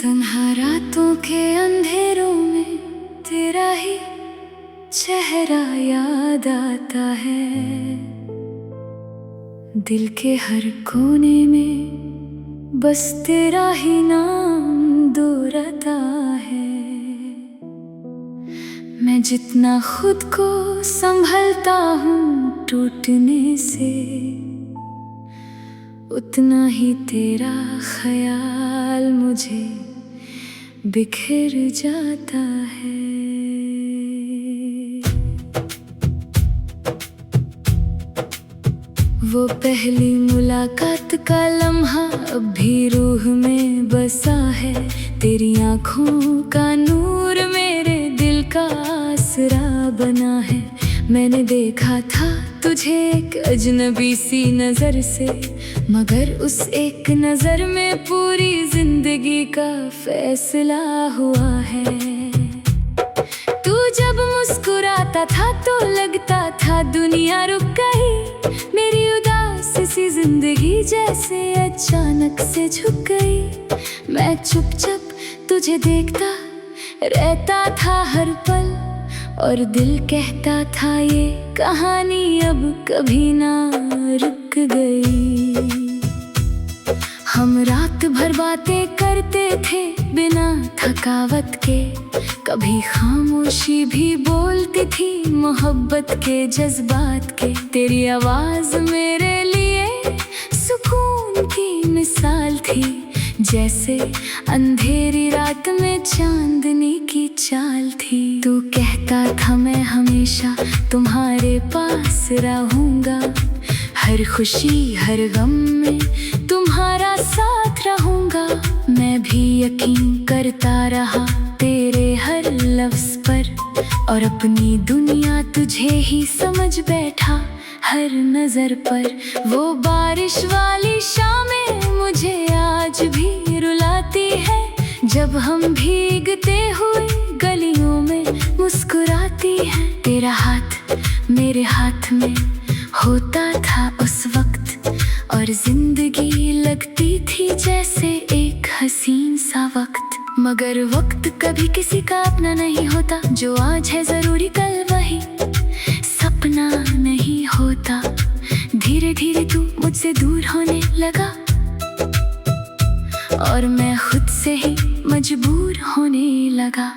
तन्हा रातों के अंधेरों में तेरा ही चेहरा याद आता है। दिल के हर कोने में बस तेरा ही नाम दोहराता है। मैं जितना खुद को संभलता हूँ टूटने से, उतना ही तेरा ख्याल मुझे बिखर जाता है। वो पहली मुलाकात का लम्हा अब भी रूह में बसा है। तेरी आँखों का नूर मेरे दिल का आसरा बना है। मैंने देखा था तुझे एक अजनबी सी नजर से, मगर उस एक नजर में पूरी जिंदगी का फैसला हुआ है। तू जब मुस्कुराता था तो लगता था दुनिया रुक गई। मेरी उदास सी जिंदगी जैसे अचानक से झुक गई। मैं चुपचाप तुझे देखता रहता था हर पल, और दिल कहता था ये कहानी अब कभी ना रुक गई। हम रात भर बातें करते थे बिना थकावट के, कभी खामोशी भी बोलती थी मोहब्बत के जज्बात के। तेरी आवाज मेरे लिए सुकून की मिसाल थी, जैसे अंधेरी रात में चांदनी की चाल थी। तू कहता था मैं हमेशा तुम्हारे पास रहूंगा, हर खुशी हर गम में तुम्हारा साथ रहूंगा। मैं भी यकीन करता रहा तेरे हर लफ्ज पर, और अपनी दुनिया तुझे ही समझ बैठा हर नजर पर। वो बारिश वाली शामें मुझे आज भी रुलाती है, जब हम भीगते हुए गलियों में मुस्कुराती है। तेरा हाथ मेरे हाथ में होता था उस वक्त, और जिंदगी लगती थी जैसे एक हसीन सा वक्त। मगर वक्त कभी किसी का अपना नहीं होता, जो आज है जरूरी कल वही सपना नहीं होता। धीरे धीरे तू मुझसे दूर होने लगा, और मैं खुद से ही मजबूर होने लगा।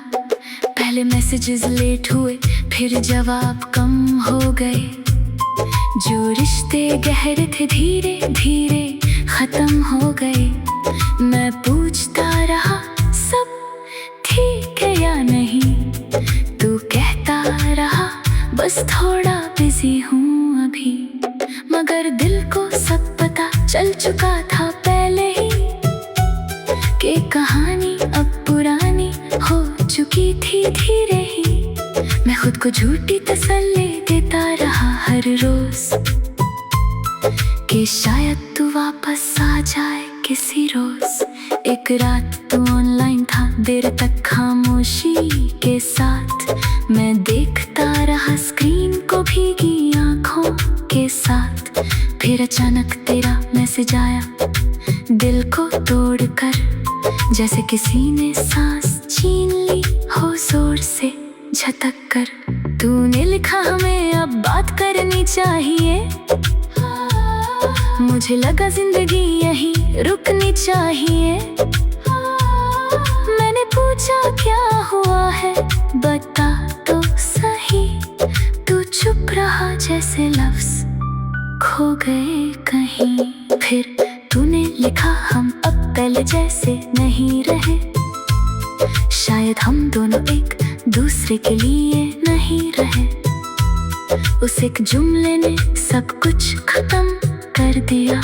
पहले मैसेजेस लेट हुए, फिर जवाब कम हो गए। जो रिश्ते गहरे थे धीरे धीरे खत्म हो गए। मैं पूछता रहा सब ठीक है या नहीं, तू कहता रहा बस थोड़ा बिजी हूँ अभी। मगर दिल को सब पता चल चुका था पहले ही, कि कहानी अब पुरानी हो चुकी थी धीरे ही। मैं खुद को झूठी तसल्ली देता रहा हर रोज, कि शायद तू वापस आ जाए किसी रोज। एक रात तू ऑनलाइन था देर तक खामोशी के साथ। मैं देखता रहा स्क्रीन को भीगी आंखों के साथ। फिर अचानक तेरा मैसेज आया दिल को तोड़कर, जैसे किसी ने सांस छीन ली हो जोर से झटक कर। तूने लिखा हमें अब बात करनी चाहिए, मुझे लगा जिंदगी यहीं रुकनी चाहिए। मैंने पूछा क्या हुआ है बता तो सही, तू चुप रहा जैसे लफ्ज खो गए कहीं। फिर तूने लिखा हम अब पहले जैसे नहीं रहे, शायद हम दोनों एक दूसरे के लिए नहीं रहे। उस एक जुमले ने सब कुछ खत्म कर दिया,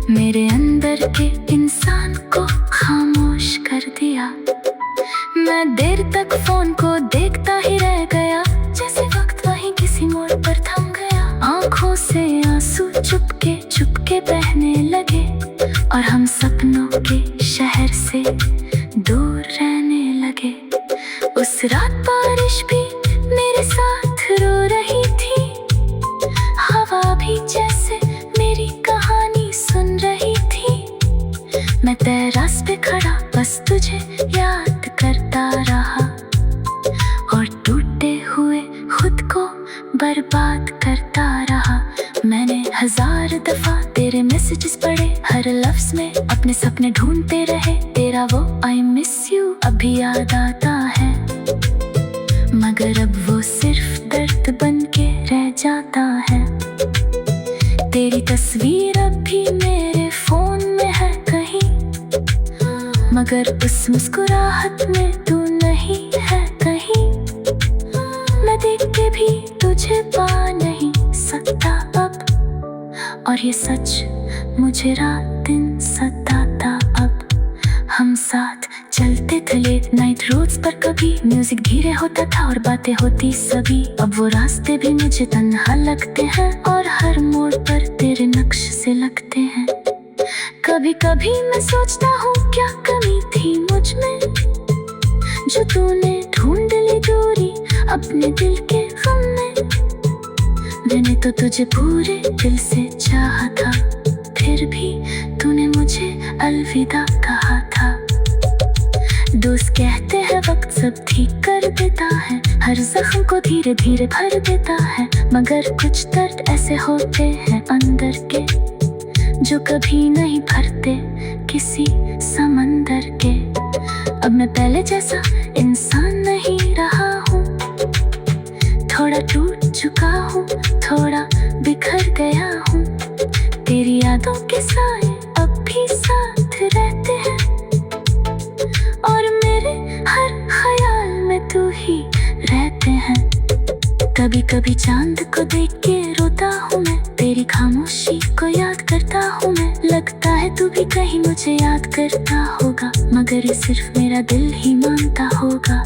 मेरे अंदर के इंसान को खामोश कर दिया। मैं देर तक फोन को देखता ही रह गया, जैसे वक्त वहीं किसी मोड़ पर थम गया। आंखों से आंसू चुपके बहने लगे, और हम सपनों के शहर से दूर रहने लगे। उस रात बारिश भी मेरे साथ रो रही थी, हवा भी जैसे मेरी कहानी सुन रही थी। मैं टेरेस पे खड़ा बस तुझे याद करता रहा और टूटे हुए खुद को बर्बाद करता रहा। मैंने 1000 दफा तेरे मैसेजेस पढ़े, हर लफ्ज में अपने सपने ढूंढते रहे। तेरा वो आई मिस यू अभी याद आता है, मगर अब वो सिर्फ दर्द बन के रह जाता है। तेरी तस्वीर अब भी मेरे फोन में है कहीं, मगर उस मुस्कुराहट में तू नहीं है कहीं। मैं देख के भी तुझे पा नहीं सकता अब, और ये सच मुझे रात दिन सताता अब। हम साथ चलते थे लेट नाइट रोड्स पर, कभी म्यूजिक धीरे होता था और बातें होती सभी। अब वो रास्ते भी मुझे तन्हा लगते हैं और हर मोड़ पर तेरे नक्श से लगते हैं। कभी कभी मैं सोचता हूँ क्या कमी थी मुझ में, जो तूने ढूंढ ली दूरी अपने दिल के गम में। मैंने तो तुझे पूरे दिल से चाहा था, फिर भी तूने मुझे अलविदा कहा था। दोस्त कहते हैं वक्त सब ठीक कर देता है, हर जख्म को धीरे धीरे भर देता है। मगर कुछ दर्द ऐसे होते हैं अंदर के, जो कभी नहीं भरते किसी समंदर के। अब मैं पहले जैसा इंसान नहीं रहा हूँ, थोड़ा टूट चुका हूँ, थोड़ा बिखर गया हूँ। तेरी यादों के साए अब भी साथ रहते हैं, और मेरे हर ख्याल में तू ही रहते हैं। कभी कभी चांद को देख के रोता हूँ मैं, तेरी खामोशी को याद करता हूँ मैं। लगता है तू भी कहीं मुझे याद करता होगा, मगर ये सिर्फ मेरा दिल ही मानता होगा।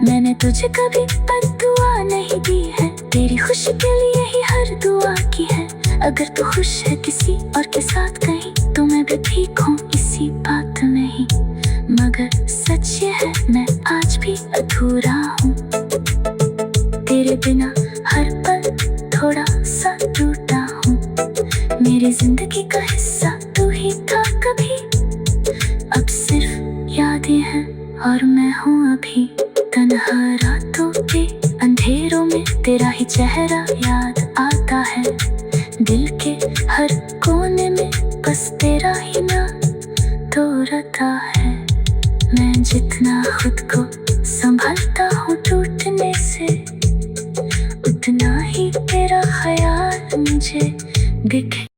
मैंने तुझे कभी बद्दुआ नहीं दी है, तेरी खुशी के लिए ही हर दुआ की है। अगर तू खुश है किसी और के साथ कहीं, तो मैं भी ठीक हूँ इसी बात में ही। मगर सच ये है मैं आज भी अधूरा हूँ, तेरे बिना हर पल थोड़ा सा टूटा हूँ। मेरी जिंदगी का हिस्सा तू ही था कभी, अब सिर्फ यादें हैं और मैं हूँ अभी। तन्हा रातों के अंधेरों में तेरा ही चेहरा याद आता है, दिल के हर कोने में बस तेरा ही नाम दोहराता है। मैं जितना खुद को संभालता हूँ टूटने से, उतना ही तेरा ख्याल मुझे दिखे।